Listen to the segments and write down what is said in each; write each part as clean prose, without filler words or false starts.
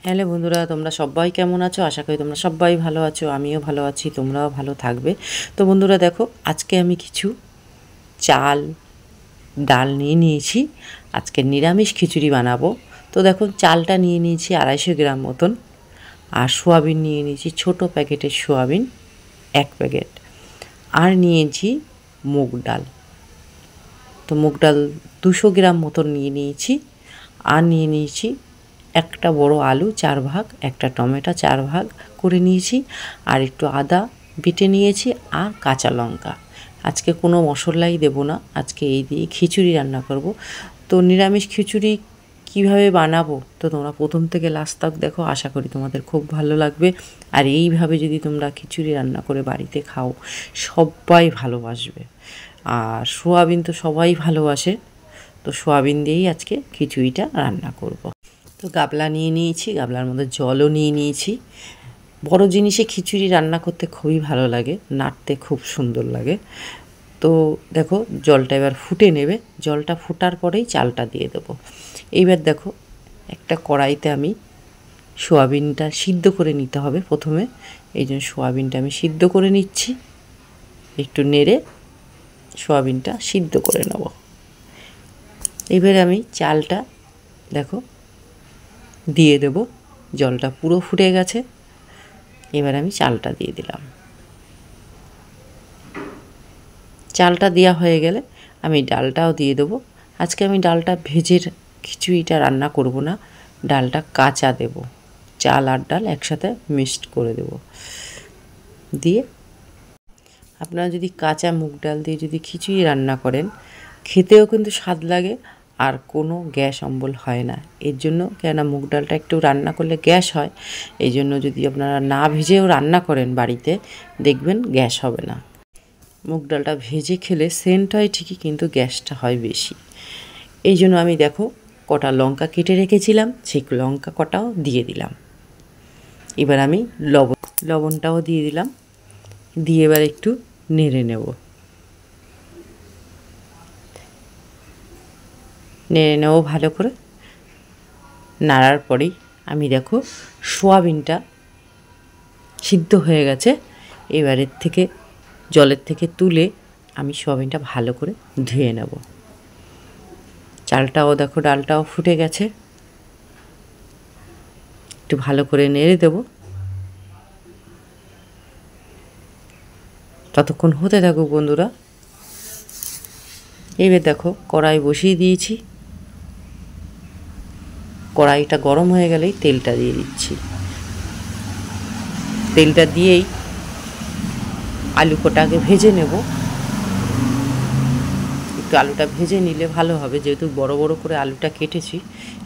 Hello বন্ধুরা, তোমরা সবাই কেমন আছো? আশা করি তোমরা সবাই ভালো আছো, আমিও ভালো আছি, তোমরাও ভালো থাকবে। তো বন্ধুরা দেখো, আজকে আমি কিছু চাল ডাল নিয়ে নিয়েছি। আজকে নিরামিষ খিচুড়ি বানাবো। তো দেখো, চালটা নিয়ে নিয়েছি 250 গ্রাম মতন, আর সোয়াবিন নিয়ে নিয়েছি ছোটো প্যাকেটের সোয়াবিন 1 প্যাকেট, আর নিয়েছি মুগ ডাল। তো মুগ ডাল 200 গ্রাম মতন নিয়ে নিয়েছি, আর নিয়ে নিয়েছি একটা বড় আলু 4 ভাগ, একটা টমেটো 4 ভাগ করে নিয়েছি, আর একটু আদা বেটে নিয়েছি, আর কাঁচা লঙ্কা। আজকে কোনো মশলাই দেব না, আজকে এই দিয়ে খিচুড়ি রান্না করব। তো নিরামিষ খিচুড়ি কিভাবে বানাবো তো তোমরা প্রথম থেকে লাস্ট তক দেখো, আশা করি তোমাদের খুব ভালো লাগবে। আর এইভাবে যদি তোমরা খিচুড়ি রান্না করে বাড়িতে খাও, সবাই ভালোবাসবে। আর সোয়াবিন তো সবাই ভালোবাসে, তো সোয়াবিন দিয়েই আজকে খিচুড়িটা রান্না করব। তো গাবলা নিয়ে নিয়েছি, গাবলার মধ্যে জলও নিয়ে নিয়েছি। বড় জিনিসে খিচুড়ি রান্না করতে খুবই ভালো লাগে, নাড়তে খুব সুন্দর লাগে। তো দেখো, জলটা এবার ফুটে নেবে, জলটা ফোটার পরেই চালটা দিয়ে দেবো। এইবার দেখো, একটা কড়াইতে আমি সোয়াবিনটা সিদ্ধ করে নিতে হবে প্রথমে, এই জন্য সোয়াবিনটা আমি সিদ্ধ করে নিচ্ছি। একটু নেড়ে সোয়াবিনটা সিদ্ধ করে নেব। এবার আমি চালটা দেখো দিয়ে দেব, জলটা পুরো ফুটে গেছে। এবার আমি চালটা দিয়ে দিলাম। চালটা দেওয়া হয়ে গেলে আমি ডালটাও দিয়ে দেবো। আজকে আমি ডালটা ভেজে খিচুড়িটা রান্না করব না, ডালটা কাঁচা দেব, চাল আর ডাল একসাথে মিক্সড করে দেব। দিয়ে আপনারা যদি কাঁচা মুগ ডাল দিয়ে যদি খিচুড়ি রান্না করেন, খেতেও কিন্তু স্বাদ লাগে, আর কোনো গ্যাস অম্বল হয় না। এর জন্য, কেননা মুগ ডালটা একটু রান্না করলে গ্যাস হয়, এই জন্য যদি আপনারা না ভেজেও রান্না করেন বাড়িতে, দেখবেন গ্যাস হবে না। মুগ ডালটা ভেজে খেলে সেন্ট হয় ঠিকই, কিন্তু গ্যাসটা হয় বেশি। এই জন্য আমি দেখো কটা লঙ্কা কেটে রেখেছিলাম, সেই লঙ্কা কটাও দিয়ে দিলাম। এবার আমি লবণটাও দিয়ে দিলাম, দিয়ে এবার একটু নেড়ে নেব। নেড়ে নেব ভালো করে। নাড়ার পরেই আমি দেখো সোয়াবিনটা সিদ্ধ হয়ে গেছে। এবারের থেকে জলের থেকে তুলে আমি সোয়াবিনটা ভালো করে ধুয়ে নেব। চালটাও দেখো, ডালটাও ফুটে গেছে। একটু ভালো করে নেড়ে দেব, ততক্ষণ হতে থাকুক বন্ধুরা। এবার দেখো, কড়াই বসিয়ে দিয়েছি। কড়াইটা গরম হয়ে গেলেই তেলটা দিয়ে দিচ্ছি। তেলটা দিয়েই আলু কটাকে ভেজে নেব। একটু আলুটা ভেজে নিলে ভালো হবে, যেহেতু বড় বড় করে আলুটা কেটেছি,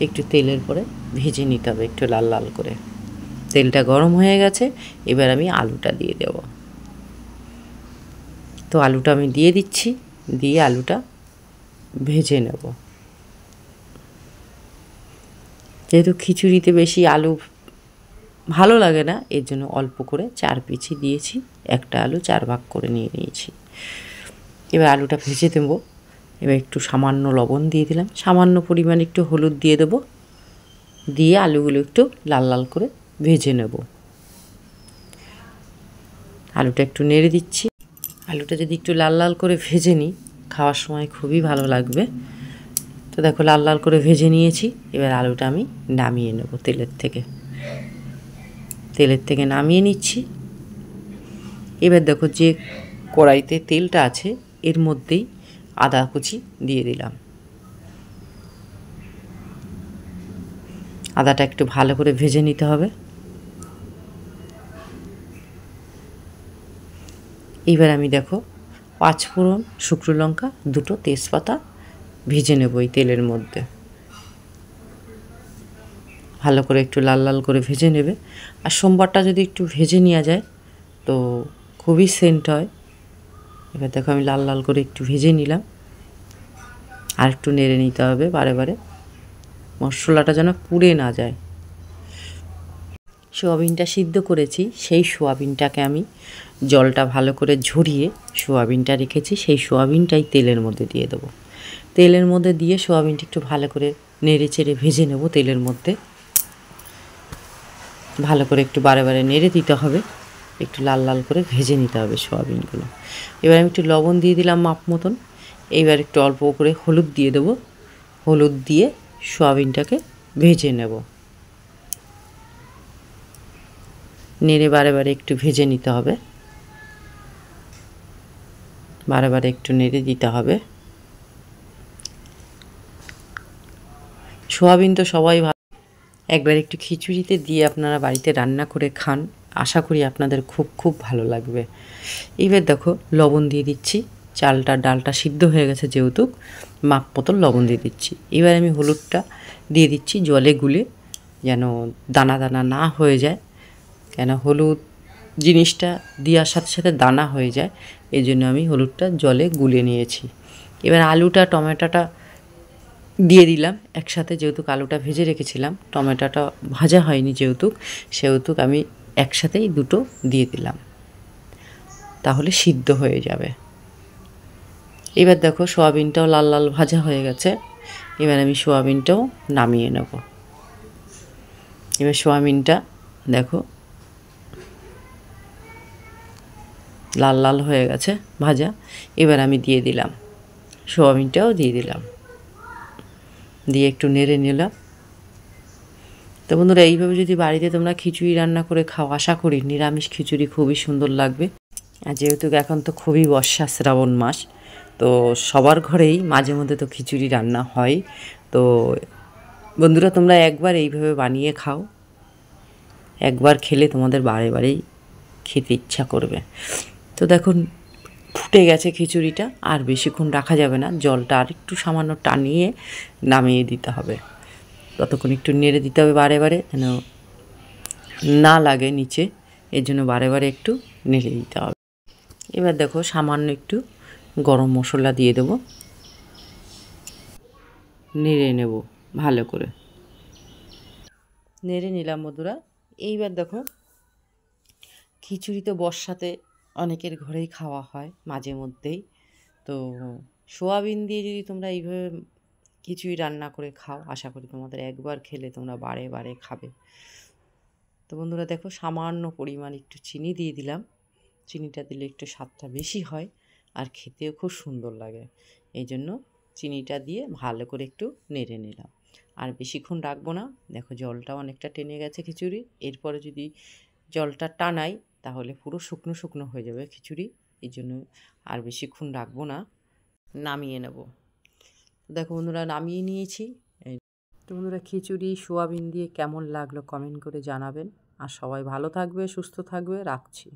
একটু তেলের পরে ভেজে নিতে হবে, একটু লাল লাল করে। তেলটা গরম হয়ে গেছে, এবার আমি আলুটা দিয়ে দেব। তো আলুটা আমি দিয়ে দিচ্ছি, দিয়ে আলুটা ভেজে নেব। যেহেতু খিচুড়িতে বেশি আলু ভালো লাগে না, এর জন্য অল্প করে 4 পিছি দিয়েছি, একটা আলু 4 ভাগ করে নিয়ে নিয়েছি। এবার আলুটা ভেজে দেব। এবার একটু সামান্য লবণ দিয়ে দিলাম, সামান্য পরিমাণ একটু হলুদ দিয়ে দেব, দিয়ে আলুগুলো একটু লাল লাল করে ভেজে নেব। আলুটা একটু নেড়ে দিচ্ছি। আলুটা যদি একটু লাল লাল করে ভেজে নিই, খাওয়ার সময় খুবই ভালো লাগবে। তো দেখো, লাল লাল করে ভেজে নিয়েছি। এবার আলুটা আমি নামিয়ে নেব তেলের থেকে নামিয়ে নিচ্ছি। এবার দেখো, যে কড়াইতে তেলটা আছে এর মধ্যেই আদা কুচি দিয়ে দিলাম। আদাটা একটু ভালো করে ভেজে নিতে হবে। এইবার আমি দেখো 5 ফোড়ন, শুকনো লঙ্কা, 2টো তেজপাতা ভেজে নেব এই তেলের মধ্যে। ভালো করে একটু লাল লাল করে ভেজে নেবে। আর সোমবারটা যদি একটু ভেজে নেওয়া যায় তো খুবই সেন্ট হয়। এবার দেখো, আমি লাল লাল করে একটু ভেজে নিলাম, আর একটু নেড়ে নিতে হবে বারে বারে, মশলাটা যেন পুড়ে না যায়। সোয়াবিনটা সিদ্ধ করেছি, সেই সোয়াবিনটাকে আমি জলটা ভালো করে ঝরিয়ে সোয়াবিনটা রেখেছি, সেই সোয়াবিনটাই তেলের মধ্যে দিয়ে দেবো। তেলের মধ্যে দিয়ে সোয়াবিনটা একটু ভালো করে নেড়ে চেড়ে ভেজে নেব তেলের মধ্যে। ভালো করে একটু বারে বারে নেড়ে দিতে হবে, একটু লাল লাল করে ভেজে নিতে হবে সোয়াবিনগুলো। এবার আমি একটু লবণ দিয়ে দিলাম মাপ মতন। এইবার একটু অল্প করে হলুদ দিয়ে দেবো, হলুদ দিয়ে সোয়াবিনটাকে ভেজে নেব। নেড়ে বারে বারে একটু ভেজে নিতে হবে, বারে বারে একটু নেড়ে দিতে হবে। সোয়াবিন তো সবাই একবার একটু খিচুড়িতে দিয়ে আপনারা বাড়িতে রান্না করে খান, আশা করি আপনাদের খুব খুব ভালো লাগবে। এবার দেখো লবণ দিয়ে দিচ্ছি, ডালটা সিদ্ধ হয়ে গেছে যেহেতু মাপ মতন লবণ দিয়ে দিচ্ছি। এবার আমি হলুদটা দিয়ে দিচ্ছি জলে গুলে, যেন দানা দানা না হয়ে যায়, কেন হলুদ জিনিসটা দেওয়ার সাথে সাথে দানা হয়ে যায়, এই জন্য আমি হলুদটা জলে গুলে নিয়েছি। এবার আলুটা টমেটোটা দিয়ে দিলাম একসাথে, যেহেতু আলুটা ভেজে রেখেছিলাম, টমেটোটা ভাজা হয়নি সেহেতু আমি একসাথেই দুটো দিয়ে দিলাম, তাহলে সিদ্ধ হয়ে যাবে। এবার দেখো সোয়াবিনটাও লাল লাল ভাজা হয়ে গেছে। এবার আমি সোয়াবিনটাও নামিয়ে নেব। এবার সোয়াবিনটা দেখো লাল লাল হয়ে গেছে ভাজা। এবার আমি দিয়ে দিলাম সোয়াবিনটাও দিয়ে দিলাম, দিয়ে একটু নেড়ে নিলাম। তো বন্ধুরা, এইভাবে যদি বাড়িতে তোমরা খিচুড়ি রান্না করে খাও, আশা করি নিরামিষ খিচুড়ি খুবই সুন্দর লাগবে। আর যেহেতু এখন তো খুবই বর্ষা, শ্রাবণ মাস, তো সবার ঘরেই মাঝে মধ্যে তো খিচুড়ি রান্না হয়। তো বন্ধুরা, তোমরা একবার এইভাবে বানিয়ে খাও, একবার খেলে তোমাদের বারে বারেই খেতে ইচ্ছা করবে। তো দেখুন ফুটে গেছে খিচুড়িটা, আর বেশিক্ষণ রাখা যাবে না, জলটা আর একটু সামান্য টানিয়ে নামিয়ে দিতে হবে। ততক্ষণ একটু নেড়ে দিতে হবে বারে বারে, যেন না লাগে নিচে, এর জন্য বারে বারে একটু নেড়ে দিতে হবে। এবার দেখো সামান্য একটু গরম মশলা দিয়ে দেবো, নেড়ে নেব ভালো করে। নেড়ে নিলাম বন্ধুরা। এইবার দেখো খিচুড়ি তো বর্ষাতে অনেকের ঘরেই খাওয়া হয় মাঝে মধ্যেই। তো সোয়াবিন দিয়ে যদি তোমরা এইভাবে খিচুড়ি রান্না করে খাও, আশা করি তোমাদের একবার খেলে তোমরা বারে বারে খাবে। তো বন্ধুরা দেখো সামান্য পরিমাণ একটু চিনি দিয়ে দিলাম, চিনিটা দিলে একটু স্বাদটা বেশি হয় আর খেতেও খুব সুন্দর লাগে, এই জন্য চিনিটা দিয়ে ভালো করে একটু নেড়ে নিলাম। আর বেশিক্ষণ রাখবো না, দেখো জলটাও অনেকটা টেনে গেছে খিচুড়ি। এরপরে যদি জলটা টানাই তাহলে পুরো শুকনো শুকনো হয়ে যাবে খিচুড়ি, এই জন্য আর বেশিক্ষণ রাখবো না, নামিয়ে নেব। দেখো বন্ধুরা নামিয়ে নিয়েছি। তো বন্ধুরা খিচুড়ি সোয়াবিন দিয়ে কেমন লাগলো কমেন্ট করে জানাবেন। আর সবাই ভালো থাকবে, সুস্থ থাকবে, রাখছি।